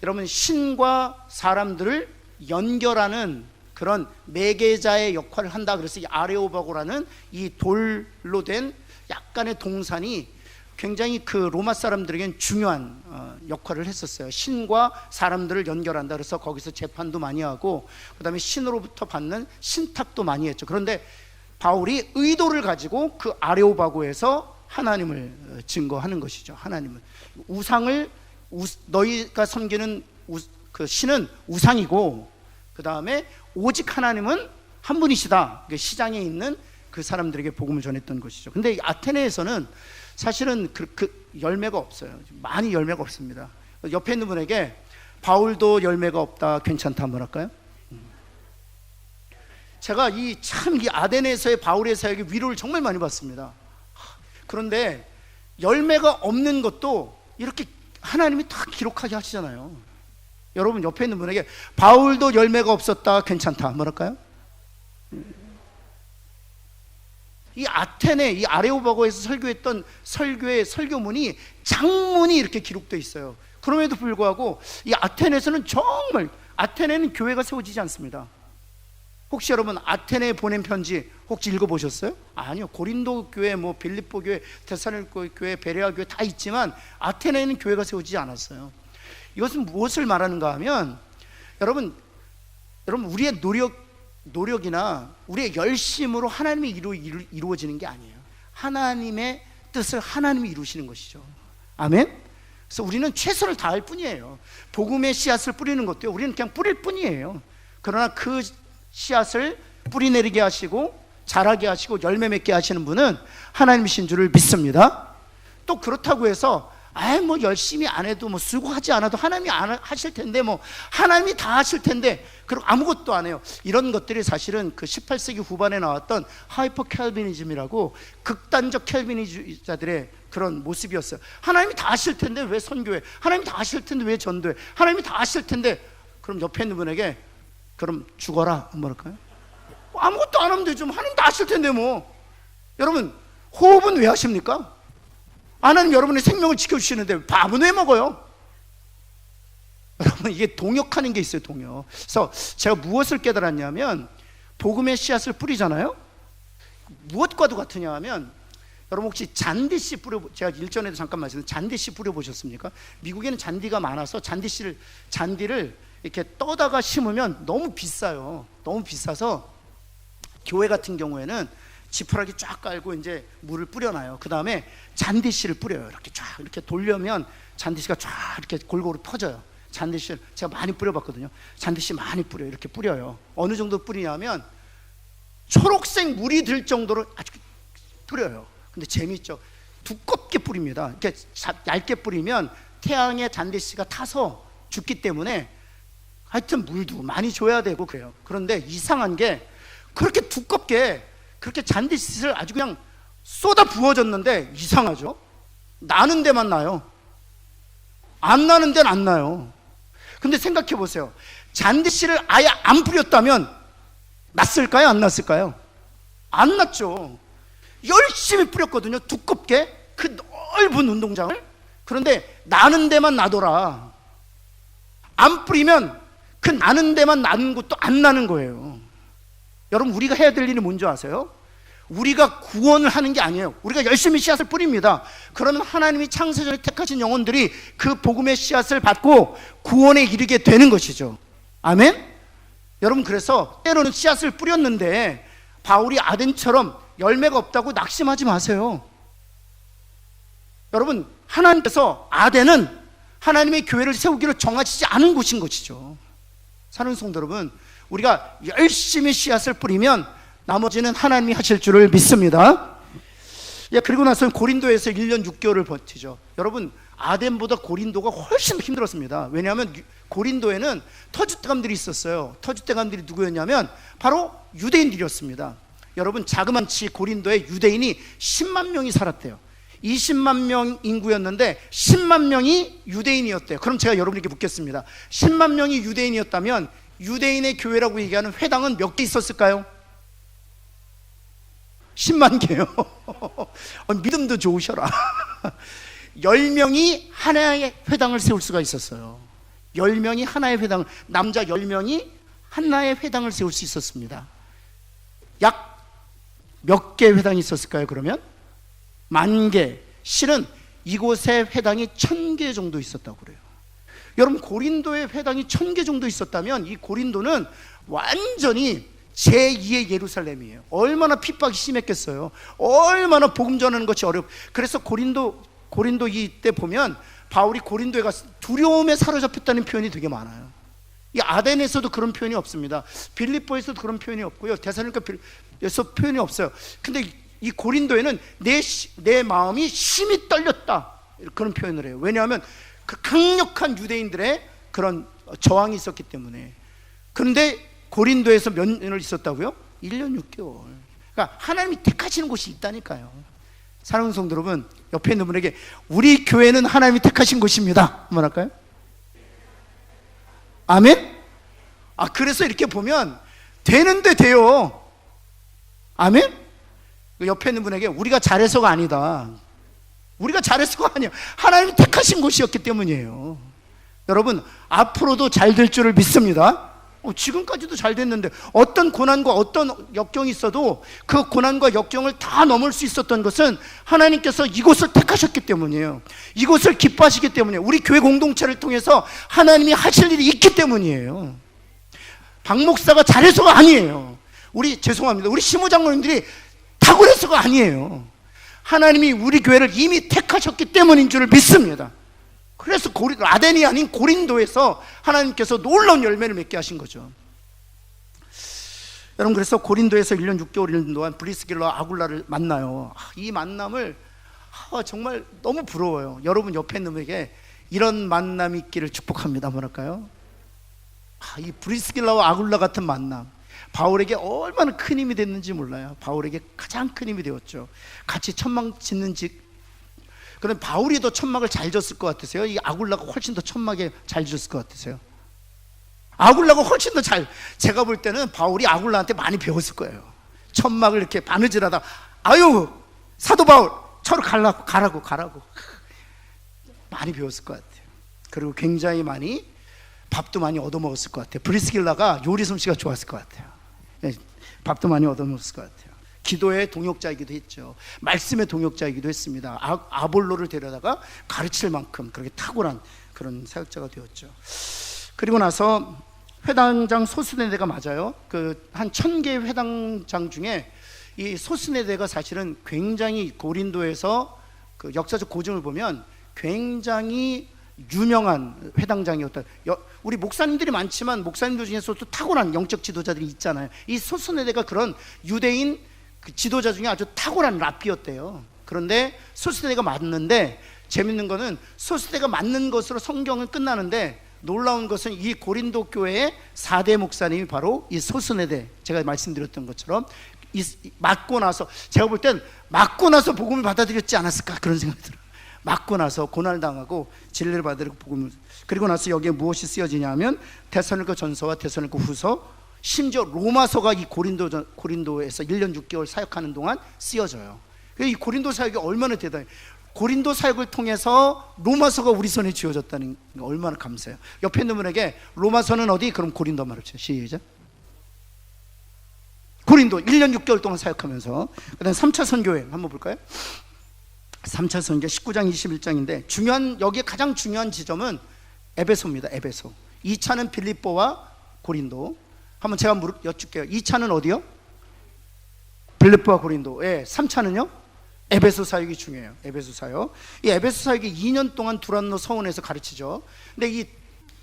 여러분 신과 사람들을 연결하는 그런 매개자의 역할을 한다. 그래서 이 아레오바고라는 이 돌로 된 약간의 동산이 굉장히 그 로마 사람들에겐 중요한 역할을 했었어요. 신과 사람들을 연결한다. 그래서 거기서 재판도 많이 하고, 그 다음에 신으로부터 받는 신탁도 많이 했죠. 그런데 바울이 의도를 가지고 그 아레오바고에서 하나님을 증거하는 것이죠. 하나님을, 우상을, 너희가 섬기는 그 신은 우상이고, 그 다음에 오직 하나님은 한 분이시다. 시장에 있는 그 사람들에게 복음을 전했던 것이죠. 근데 아테네에서는 사실은 그 열매가 없어요. 많이 열매가 없습니다. 옆에 있는 분에게 바울도 열매가 없다, 괜찮다 한번 할까요? 제가 이 아데네에서의 바울의 사역에 위로를 정말 많이 받습니다. 그런데 열매가 없는 것도 이렇게 하나님이 다 기록하게 하시잖아요. 여러분 옆에 있는 분에게 바울도 열매가 없었다, 괜찮다 한번 할까요? 이 아테네, 이 아레오바고에서 설교했던 설교의 설교문이 장문이 이렇게 기록되어 있어요. 그럼에도 불구하고 이 아테네에서는 정말, 아테네는 교회가 세워지지 않습니다. 혹시 여러분 아테네에 보낸 편지 혹시 읽어보셨어요? 아니요. 고린도 교회, 뭐 빌립보 교회, 데살로니가 교회, 베레아 교회 다 있지만 아테네에는 교회가 세워지지 않았어요. 이것은 무엇을 말하는가 하면 여러분 우리의 노력이나 우리의 열심으로 하나님이 이루어지는 게 아니에요. 하나님의 뜻을 하나님이 이루시는 것이죠. 아멘? 그래서 우리는 최선을 다할 뿐이에요. 복음의 씨앗을 뿌리는 것도요, 우리는 그냥 뿌릴 뿐이에요. 그러나 그 씨앗을 뿌리 내리게 하시고 자라게 하시고 열매 맺게 하시는 분은 하나님이신 줄을 믿습니다. 또 그렇다고 해서 뭐 열심히 안 해도 뭐 수고하지 않아도 하나님이 안 하실 텐데, 뭐 하나님이 다 하실 텐데, 그리고 아무것도 안 해요. 이런 것들이 사실은 그 18세기 후반에 나왔던 하이퍼 캘비니즘이라고 극단적 캘비니주의자들의 그런 모습이었어요. 하나님이 다 하실 텐데 왜 선교해? 하나님이 다 하실 텐데 왜 전도해? 하나님이 다 하실 텐데, 그럼 옆에 있는 분에게 그럼 죽어라 한번 할까요? 아무것도 안 하면 되죠. 하나님 다 하실 텐데 뭐. 여러분 호흡은 왜 하십니까? 하나님 여러분의 생명을 지켜주시는데 밥은 왜 먹어요? 여러분 이게 동역하는 게 있어요. 동역. 그래서 제가 무엇을 깨달았냐면, 복음의 씨앗을 뿌리잖아요. 무엇과도 같으냐 하면, 여러분 혹시 잔디씨 제가 일전에도 잠깐 말씀드렸는데 잔디씨 뿌려보셨습니까? 미국에는 잔디가 많아서 잔디를 이렇게 떠다가 심으면 너무 비싸요. 너무 비싸서 교회 같은 경우에는 지푸라기 쫙 깔고 이제 물을 뿌려놔요. 그 다음에 잔디씨를 뿌려요. 이렇게 쫙 이렇게 돌려면 잔디씨가 쫙 이렇게 골고루 퍼져요. 잔디씨 제가 많이 뿌려봤거든요. 잔디씨 많이 뿌려요. 이렇게 뿌려요. 어느 정도 뿌리냐면 초록색 물이 들 정도로 아주 뿌려요. 근데 재밌죠. 두껍게 뿌립니다. 이렇게 얇게 뿌리면 태양에 잔디씨가 타서 죽기 때문에 하여튼 물도 많이 줘야 되고 그래요. 그런데 이상한 게 그렇게 두껍게 그렇게 잔디씨를 아주 그냥 쏟아 부어졌는데 이상하죠? 나는 데만 나요. 안 나는 데는 안 나요. 근데 생각해 보세요. 잔디씨를 아예 안 뿌렸다면 났을까요? 안 났을까요? 안 났죠. 열심히 뿌렸거든요. 두껍게 그 넓은 운동장을. 그런데 나는 데만 나더라. 안 뿌리면 그 나는 데만 나는 것도 안 나는 거예요. 여러분 우리가 해야 될 일이 뭔지 아세요? 우리가 구원을 하는 게 아니에요. 우리가 열심히 씨앗을 뿌립니다. 그러면 하나님이 창세전에 택하신 영혼들이 그 복음의 씨앗을 받고 구원에 이르게 되는 것이죠. 아멘? 여러분 그래서 때로는 씨앗을 뿌렸는데 바울이 아덴처럼 열매가 없다고 낙심하지 마세요. 여러분 하나님께서 아덴은 하나님의 교회를 세우기로 정하시지 않은 곳인 것이죠. 사랑하는 성도 여러분, 우리가 열심히 씨앗을 뿌리면 나머지는 하나님이 하실 줄을 믿습니다. 그리고 나서 고린도에서 1년 6개월을 버티죠. 여러분 아덴보다 고린도가 훨씬 힘들었습니다. 왜냐하면 고린도에는 터줏대감들이 있었어요. 터줏대감들이 누구였냐면 바로 유대인들이었습니다. 여러분 자그만치 고린도에 유대인이 10만 명이 살았대요. 20만 명 인구였는데 10만 명이 유대인이었대요. 그럼 제가 여러분에게 묻겠습니다. 10만 명이 유대인이었다면 유대인의 교회라고 얘기하는 회당은 몇 개 있었을까요? 10만 개요. 믿음도 좋으셔라. 10명이 하나의 회당을 세울 수가 있었어요. 10명이 하나의 회당을, 남자 10명이 하나의 회당을 세울 수 있었습니다. 약 몇 개의 회당이 있었을까요? 그러면 10,000개. 실은 이곳에 회당이 1,000개 정도 있었다고 그래요. 여러분, 고린도에 회당이 1,000개 정도 있었다면 이 고린도는 완전히 제2의 예루살렘이에요. 얼마나 핍박이 심했겠어요. 얼마나 복음 전하는 것이 그래서 고린도 이때 보면 바울이 고린도에 가서 두려움에 사로잡혔다는 표현이 되게 많아요. 이 아덴에서도 그런 표현이 없습니다. 빌립보에서도 그런 표현이 없고요. 데살로니가에서 표현이 없어요. 근데 이 고린도에는 내 마음이 심히 떨렸다, 그런 표현을 해요. 왜냐하면 그 강력한 유대인들의 그런 저항이 있었기 때문에. 그런데 고린도에서 몇 년을 있었다고요? 1년 6개월. 그러니까 하나님이 택하시는 곳이 있다니까요. 사랑하는 성도 여러분, 옆에 있는 분에게 우리 교회는 하나님이 택하신 곳입니다 한번 할까요? 아멘? 그래서 이렇게 보면 되는데 돼요. 아멘? 옆에 있는 분에게 우리가 잘해서가 아니다. 우리가 잘해서가 아니야. 하나님이 택하신 곳이었기 때문이에요. 여러분, 앞으로도 잘 될 줄을 믿습니다. 지금까지도 잘 됐는데 어떤 고난과 어떤 역경이 있어도 그 고난과 역경을 다 넘을 수 있었던 것은 하나님께서 이곳을 택하셨기 때문이에요. 이곳을 기뻐하시기 때문이에요. 우리 교회 공동체를 통해서 하나님이 하실 일이 있기 때문이에요. 박 목사가 잘해서가 아니에요. 우리 시무장로님들이 탁월해서가 아니에요. 하나님이 우리 교회를 이미 택하셨기 때문인 줄을 믿습니다. 그래서 아덴이 아닌 고린도에서 하나님께서 놀라운 열매를 맺게 하신 거죠. 여러분, 그래서 고린도에서 1년 6개월 있는 동안 브리스길라와 아굴라를 만나요. 이 만남을 정말 너무 부러워요. 여러분 옆에 있는 분에게 이런 만남이 있기를 축복합니다. 뭐랄까요? 이 브리스길라와 아굴라 같은 만남, 바울에게 얼마나 큰 힘이 됐는지 몰라요. 바울에게 가장 큰 힘이 되었죠. 같이 천막 짓는 그럼 바울이 더 천막을 잘 졌을 것 같으세요? 이 아굴라가 훨씬 더 천막에 잘 졌을 것 같으세요? 아굴라가 훨씬 더 제가 볼 때는 바울이 아굴라한테 많이 배웠을 거예요. 천막을 이렇게 바느질하다, 아유 사도 바울 저로 가라고 많이 배웠을 것 같아요. 그리고 굉장히 밥도 많이 얻어먹었을 것 같아요. 브리스길라가 요리 솜씨가 좋았을 것 같아요. 밥도 많이 얻어먹었을 것 같아요. 기도의 동역자이기도 했죠. 말씀의 동역자이기도 했습니다. 아볼로를 데려다가 가르칠 만큼 그렇게 탁월한 그런 사역자가 되었죠. 그리고 나서 회당장 소스네대가 맞아요. 한 1,000개의 회당장 중에 이 소스네대가 사실은 굉장히 고린도에서 그 역사적 고증을 보면 굉장히 유명한 회당장이었다. 우리 목사님들이 많지만 목사님들 중에서도 탁월한 영적 지도자들이 있잖아요. 이 소스네대가 그런 유대인 지도자 중에 아주 탁월한 랍비였대요. 그런데 소스네대가 맞는데, 재밌는 거는 소스네대가 맞는 것으로 성경은 끝나는데, 놀라운 것은 이 고린도 교회의 4대 목사님이 바로 이 소스네대, 제가 말씀드렸던 것처럼 맞고 나서, 제가 볼 땐 맞고 나서 복음을 받아들였지 않았을까 그런 생각이 들어요. 맞고 나서 고난을 당하고 진리를 받으려고 복음을, 그리고 나서 여기에 무엇이 쓰여지냐 하면 데살로니가 전서와 데살로니가 후서, 심지어 로마서가 이 고린도에서 1년 6개월 사역하는 동안 쓰여져요. 이 고린도 사역이 얼마나 대단해요. 고린도 사역을 통해서 로마서가 우리 손에 쥐어졌다는 게 얼마나 감사해요. 옆에 있는 분에게 로마서는 어디? 그럼 고린도 말해주세요. 시작. 고린도 1년 6개월 동안 사역하면서. 그 다음 3차 선교회 한번 볼까요? 3차 선교 19장 21장인데 여기에 가장 중요한 지점은 에베소입니다. 에베소. 2차는 빌립보와 고린도. 한번 제가 여쭐게요. 2차는 어디요? 빌립보와 고린도. 3차는요? 에베소 사역이 중요해요. 에베소 사역. 이 에베소 사역이 2년 동안 두란노 서원에서 가르치죠. 근데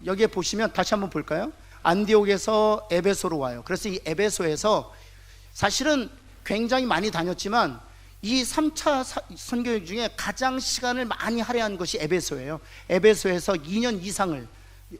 여기에 보시면 다시 한번 볼까요? 안디옥에서 에베소로 와요. 그래서 이 에베소에서 사실은 굉장히 많이 다녔지만 이 3차 선교행 중에 가장 시간을 많이 할애한 것이 에베소예요. 에베소에서 2년 이상을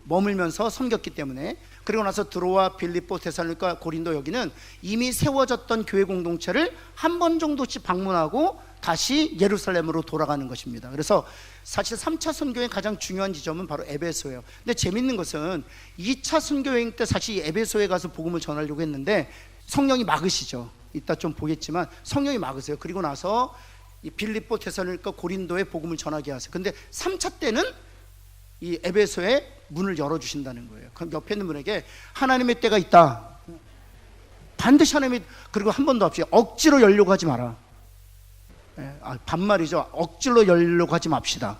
머물면서 섬겼기 때문에. 그리고 나서 드로아, 빌립보, 데살로니가, 고린도, 여기는 이미 세워졌던 교회 공동체를 한 번 정도씩 방문하고 다시 예루살렘으로 돌아가는 것입니다. 그래서 사실 3차 선교의 가장 중요한 지점은 바로 에베소예요. 근데 재밌는 것은 2차 선교여행 때 사실 에베소에 가서 복음을 전하려고 했는데 성령이 막으시죠. 이따 좀 보겠지만 성령이 막으세요. 그리고 나서 이 빌립보, 데살로니가, 고린도에 복음을 전하게 하세요. 근데 3차 때는 이 에베소에 문을 열어주신다는 거예요. 그럼 옆에 있는 분에게 하나님의 때가 있다. 반드시 하나님의, 그리고 한 번 더 합시다. 억지로 열려고 하지 마라. 반말이죠. 억지로 열려고 하지 맙시다.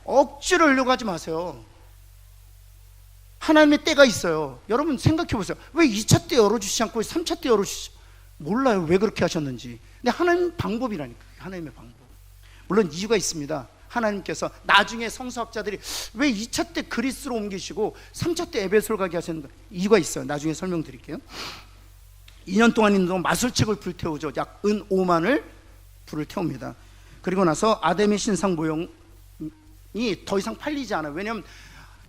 억지로 열려고 하지 마세요. 하나님의 때가 있어요. 여러분 생각해 보세요. 왜 2차 때 열어주시지 않고 3차 때 열어주시지? 몰라요. 왜 그렇게 하셨는지. 근데 하나님 방법이라니까. 하나님의 방법. 물론 이유가 있습니다. 하나님께서 나중에 성서학자들이 왜 2차 때 그리스로 옮기시고 3차 때 에베소를 가게 하셨는가? 이유가 있어요. 나중에 설명드릴게요. 2년 동안 있는 동안 마술책을 불태우죠. 약 은 5만을 불을 태웁니다. 그리고 나서 아데미 신상 모형이 더 이상 팔리지 않아요. 왜냐하면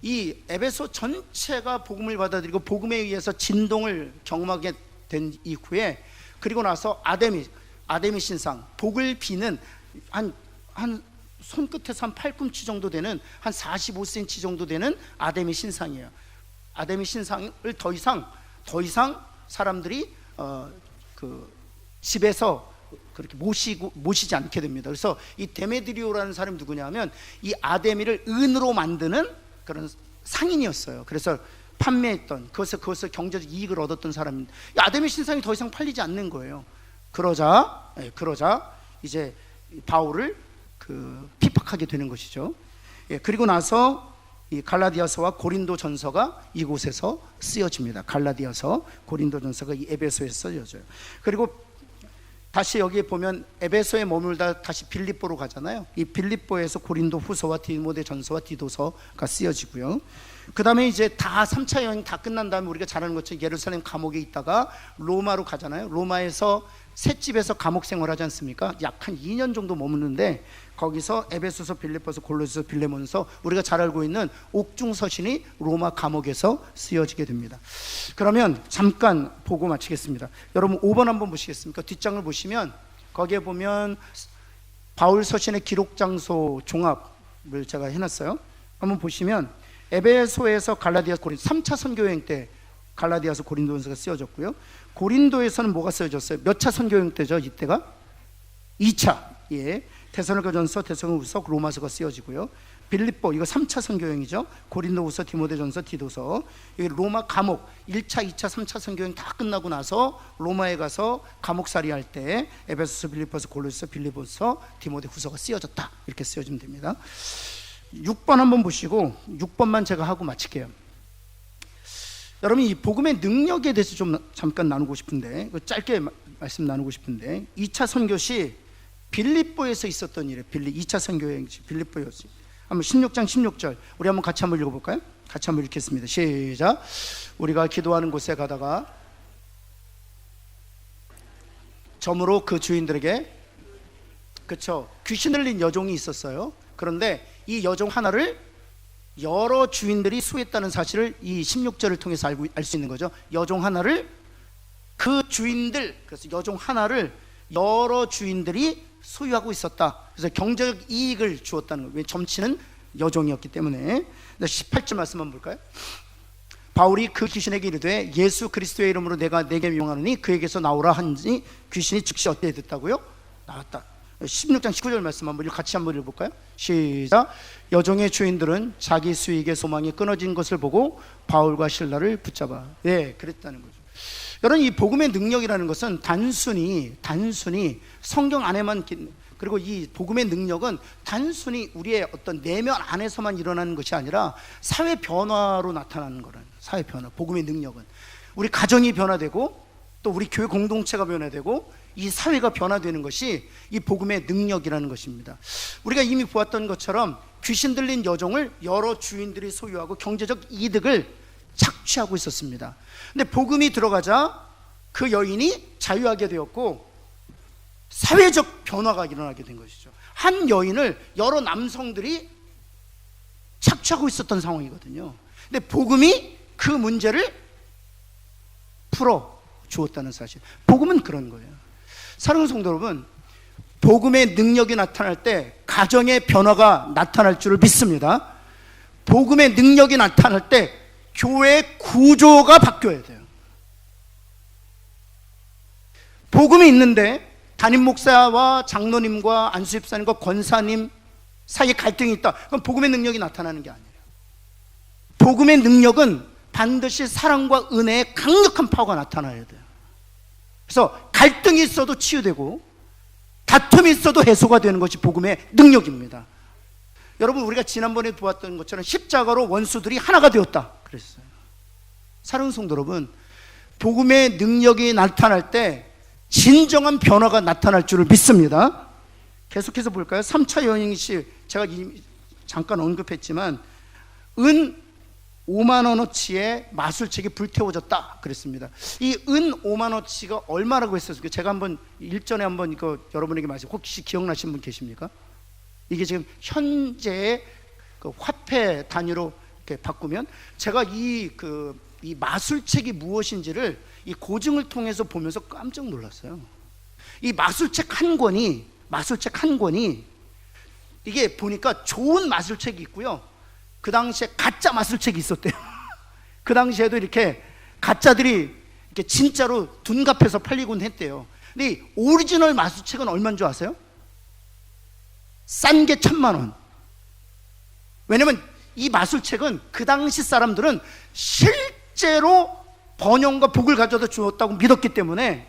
이 에베소 전체가 복음을 받아들이고 복음에 의해서 진동을 경험하게 된 이후에, 그리고 나서 아데미 신상, 복을 비는 한 손끝에서 한 팔꿈치 정도 되는 한 45cm 정도 되는 아데미 신상이에요. 아데미 신상을 더 이상 사람들이 그 집에서 그렇게 모시지 않게 됩니다. 그래서 이 데메드리오라는 사람이 누구냐면 이 아데미를 은으로 만드는 그런 상인이었어요. 그래서 판매했던, 그것을 경제적 이익을 얻었던 사람입니다. 이 아데미 신상이 더 이상 팔리지 않는 거예요. 그러자 이제 바울을 핍박하게 되는 것이죠. 그리고 나서 이 갈라디아서와 고린도전서가 이곳에서 쓰여집니다. 갈라디아서, 고린도전서가 이 에베소에서 쓰여져요. 그리고 다시 여기에 보면 에베소에 머물다 다시 빌립보로 가잖아요. 이 빌립보에서 고린도후서와 디모데전서와 디도서가 쓰여지고요. 그 다음에 이제 다 3차 여행 다 끝난 다음에 우리가 잘 아는 것처럼 예루살렘 감옥에 있다가 로마로 가잖아요. 로마에서 셋집에서 감옥 생활하지 않습니까? 약 한 2년 정도 머무는데 거기서 에베소서, 빌립보서, 골로새서, 빌레몬서, 우리가 잘 알고 있는 옥중서신이 로마 감옥에서 쓰여지게 됩니다. 그러면 잠깐 보고 마치겠습니다. 여러분 5번 한번 보시겠습니까? 뒷장을 보시면 거기에 보면 바울 서신의 기록 장소 종합을 제가 해놨어요. 한번 보시면 에베소에서 갈라디아, 고린도 3차 선교여행 때 갈라디아서, 고린도전서가 쓰여졌고요. 고린도에서는 뭐가 쓰여졌어요? 몇 차 선교여행 때죠? 이때가 2차. 데살로니가전서, 데살로니가후서, 로마서가 쓰여지고요. 빌립보, 이거 3차 선교여행이죠. 고린도후서, 디모데전서, 디도서. 여기 로마 감옥 1차, 2차, 3차 선교여행 다 끝나고 나서 로마에 가서 감옥살이 할 때 에베소서, 빌립보서, 골로새서, 빌립보서, 디모데후서가 쓰여졌다. 이렇게 쓰여지면 됩니다. 6번 한번 보시고 6번만 제가 하고 마칠게요. 여러분 이 복음의 능력에 대해서 좀 잠깐 나누고 싶은데, 짧게 말씀 나누고 싶은데, 2차 선교 시 빌립보에서 있었던 일이에요. 2차 선교여행지 빌립보였어요. 한번 16장 16절 우리 한번 같이 한번 읽어볼까요? 같이 한번 읽겠습니다. 시작. 우리가 기도하는 곳에 가다가 점으로 그 주인들에게, 그쵸, 귀신 들린 여종이 있었어요. 그런데 이 여종 하나를 여러 주인들이 수했다는 사실을 이 16절을 통해서 알 수 있는 거죠. 여종 하나를, 그 주인들, 그래서 여종 하나를 여러 주인들이 소유하고 있었다. 그래서 경제적 이익을 주었다는 거예요. 왜? 점치는 여종이었기 때문에. 18절 말씀 한번 볼까요? 바울이 그 귀신에게 이르되 예수 그리스도의 이름으로 내가 내게 명하노니 그에게서 나오라 하니 귀신이 즉시 어떻게 됐다고요? 나왔다. 16장 19절 말씀 한번 같이 한번 읽어볼까요? 시작. 여종의 주인들은 자기 수익의 소망이 끊어진 것을 보고 바울과 실라를 붙잡아. 그랬다는 거죠. 여러분 이 복음의 능력이라는 것은 단순히 성경 안에만, 그리고 이 복음의 능력은 단순히 우리의 어떤 내면 안에서만 일어나는 것이 아니라 사회 변화로 나타나는 거라는, 사회 변화. 복음의 능력은 우리 가정이 변화되고 또 우리 교회 공동체가 변화되고 이 사회가 변화되는 것이 이 복음의 능력이라는 것입니다. 우리가 이미 보았던 것처럼 귀신 들린 여종을 여러 주인들이 소유하고 경제적 이득을 착취하고 있었습니다. 근데 복음이 들어가자 그 여인이 자유하게 되었고 사회적 변화가 일어나게 된 것이죠. 한 여인을 여러 남성들이 착취하고 있었던 상황이거든요. 근데 복음이 그 문제를 풀어 주었다는 사실. 복음은 그런 거예요. 사랑하는 성도 여러분, 복음의 능력이 나타날 때 가정의 변화가 나타날 줄을 믿습니다. 복음의 능력이 나타날 때 교회 구조가 바뀌어야 돼요. 복음이 있는데 담임 목사와 장로님과 안수집사님과 권사님 사이에 갈등이 있다. 그럼 복음의 능력이 나타나는 게 아니에요. 복음의 능력은 반드시 사랑과 은혜의 강력한 파워가 나타나야 돼요. 그래서 갈등이 있어도 치유되고 다툼이 있어도 해소가 되는 것이 복음의 능력입니다. 여러분, 우리가 지난번에 보았던 것처럼 십자가로 원수들이 하나가 되었다 그랬어요. 사랑하는 성도 여러분, 복음의 능력이 나타날 때 진정한 변화가 나타날 줄을 믿습니다. 계속해서 볼까요? 3차 여행시, 제가 잠깐 언급했지만 은 5만 원어치의 마술책이 불태워졌다 그랬습니다. 이 은 5만 원어치가 얼마라고 했었을까요? 제가 한번 일전에 한번 이거 여러분에게 말씀, 혹시 기억나시는 분 계십니까? 이게 지금 현재의 그 화폐 단위로 이렇게 바꾸면, 제가 이 마술책이 무엇인지를 이 고증을 통해서 보면서 깜짝 놀랐어요. 이 마술책 한 권이 이게 보니까 좋은 마술책이 있고요, 그 당시에 가짜 마술책이 있었대요. 그 당시에도 이렇게 가짜들이 이렇게 진짜로 둔갑해서 팔리곤 했대요. 근데 이 오리지널 마술책은 얼마인 줄 아세요? 싼 게 1,000만 원. 왜냐면 이 마술책은 그 당시 사람들은 실제로 번영과 복을 가져다 주었다고 믿었기 때문에,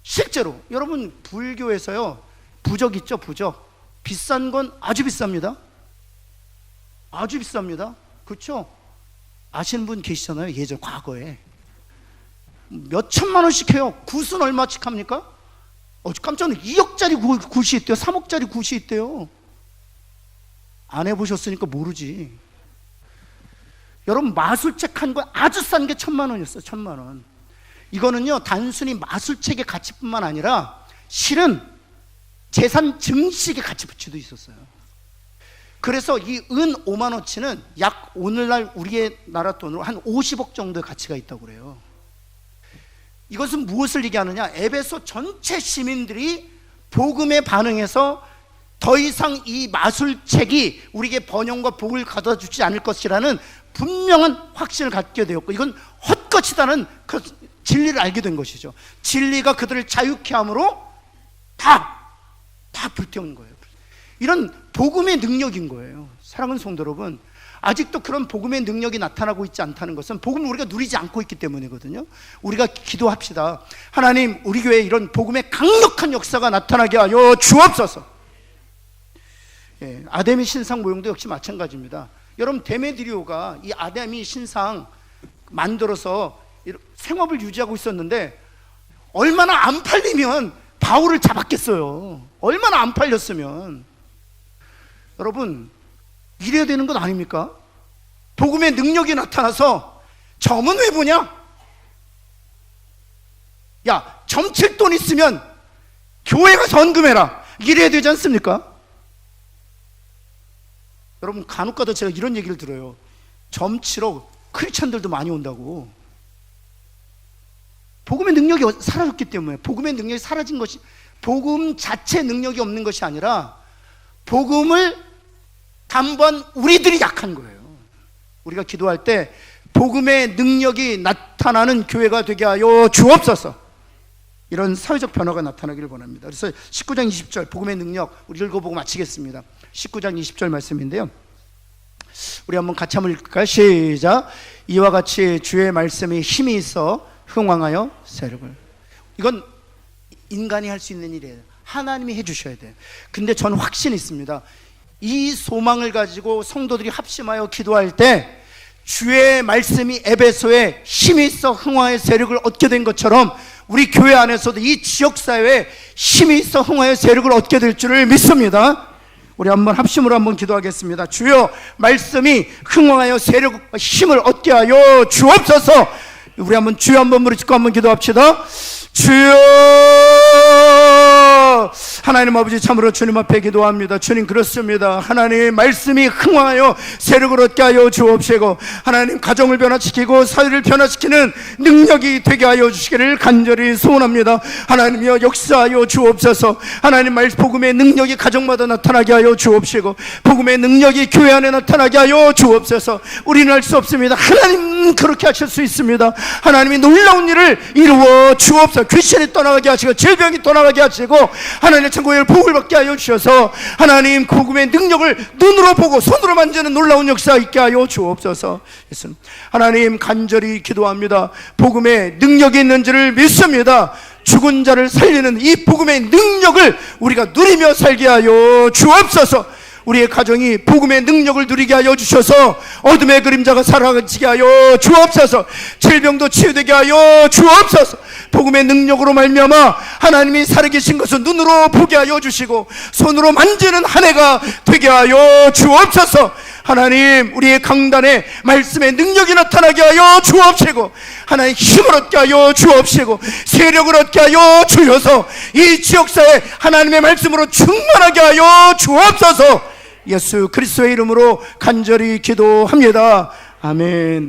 실제로 여러분 불교에서요, 부적 있죠, 부적. 비싼 건 아주 비쌉니다. 아주 비쌉니다. 그렇죠? 아시는 분 계시잖아요. 예전 과거에 몇 천만 원씩 해요. 굿은 얼마씩 합니까? 깜짝 놀랐어요. 2억짜리 굿이 있대요. 3억짜리 굿이 있대요. 안 해보셨으니까 모르지. 여러분, 마술책 한 권 아주 싼 게 1,000만 원이었어요. 1,000만 원. 이거는요, 단순히 마술책의 가치뿐만 아니라 실은 재산 증식의 가치도 있었어요. 그래서 이 은 5만 원치는 약 오늘날 우리의 나라 돈으로 한 50억 정도의 가치가 있다고 그래요. 이것은 무엇을 얘기하느냐? 에베소 전체 시민들이 복음에 반응해서 더 이상 이 마술책이 우리에게 번영과 복을 가져다 주지 않을 것이라는 분명한 확신을 갖게 되었고, 이건 헛것이다는 그 진리를 알게 된 것이죠. 진리가 그들을 자유케 함으로 다 불태운 거예요. 이런 복음의 능력인 거예요. 사랑하는 성도 여러분, 아직도 그런 복음의 능력이 나타나고 있지 않다는 것은 복음을 우리가 누리지 않고 있기 때문이거든요. 우리가 기도합시다. 하나님, 우리 교회에 이런 복음의 강력한 역사가 나타나게 하여 주옵소서. 아데미 신상 모형도 역시 마찬가지입니다. 여러분, 데메드리오가 이 아데미 신상 만들어서 생업을 유지하고 있었는데, 얼마나 안 팔리면 바울을 잡았겠어요. 얼마나 안 팔렸으면. 여러분, 이래야 되는 것 아닙니까? 복음의 능력이 나타나서 점은 왜 보냐? 야, 점칠 돈 있으면 교회 가서 헌금해라. 이래야 되지 않습니까? 여러분, 간혹가다 제가 이런 얘기를 들어요. 점치러 크리스찬들도 많이 온다고. 복음의 능력이 사라졌기 때문에. 복음의 능력이 사라진 것이, 복음 자체 능력이 없는 것이 아니라 복음을 담보한 우리들이 약한 거예요. 우리가 기도할 때 복음의 능력이 나타나는 교회가 되게 하여 주옵소서. 이런 사회적 변화가 나타나기를 원합니다. 그래서 19장 20절 복음의 능력, 우리 읽어보고 마치겠습니다. 19장 20절 말씀인데요, 우리 한번 같이 한번 읽을까요? 시작. 이와 같이 주의 말씀이 힘이 있어 흥왕하여 세력을. 이건 인간이 할 수 있는 일이에요. 하나님이 해주셔야 돼요. 근데 저는 확신이 있습니다. 이 소망을 가지고 성도들이 합심하여 기도할 때 주의 말씀이 에베소에 힘이 있어 흥왕의 세력을 얻게 된 것처럼, 우리 교회 안에서도 이 지역사회에 힘이 있어 흥왕의 세력을 얻게 될 줄을 믿습니다. 우리 한번 합심으로 한번 기도하겠습니다. 주여, 말씀이 흥왕하여 세력, 힘을 얻게 하여 주옵소서. 우리 한번 주여 한번 무릎 꿇고 한번 기도합시다. 주여, 하나님 아버지, 참으로 주님 앞에 기도합니다. 주님, 그렇습니다. 하나님 말씀이 흥황하여 세력을 얻게 하여 주옵시고, 하나님 가정을 변화시키고 사회를 변화시키는 능력이 되게 하여 주시기를 간절히 소원합니다. 하나님이여, 역사하여 주옵소서. 하나님 말씀 복음의 능력이 가정마다 나타나게 하여 주옵시고, 복음의 능력이 교회 안에 나타나게 하여 주옵소서. 우리는 할 수 없습니다. 하나님 그렇게 하실 수 있습니다. 하나님이 놀라운 일을 이루어 주옵소서. 귀신이 떠나가게 하시고 질병이 떠나가게 하시고 하나님의 천국의 복을 받게 하여 주셔서 하나님 복음의 능력을 눈으로 보고 손으로 만지는 놀라운 역사 있게 하여 주옵소서. 예수님, 하나님 간절히 기도합니다. 복음의 능력이 있는지를 믿습니다. 죽은 자를 살리는 이 복음의 능력을 우리가 누리며 살게 하여 주옵소서. 우리의 가정이 복음의 능력을 누리게 하여 주셔서 어둠의 그림자가 사라지게 하여 주옵소서. 질병도 치유되게 하여 주옵소서. 복음의 능력으로 말미암아 하나님이 살아계신 것을 눈으로 보게 하여 주시고 손으로 만지는 한 해가 되게 하여 주옵소서. 하나님, 우리의 강단에 말씀의 능력이 나타나게 하여 주옵시고, 하나님 힘을 얻게 하여 주옵시고, 세력을 얻게 하여 주셔서 이 지역사회 하나님의 말씀으로 충만하게 하여 주옵소서. 예수 그리스도의 이름으로 간절히 기도합니다. 아멘.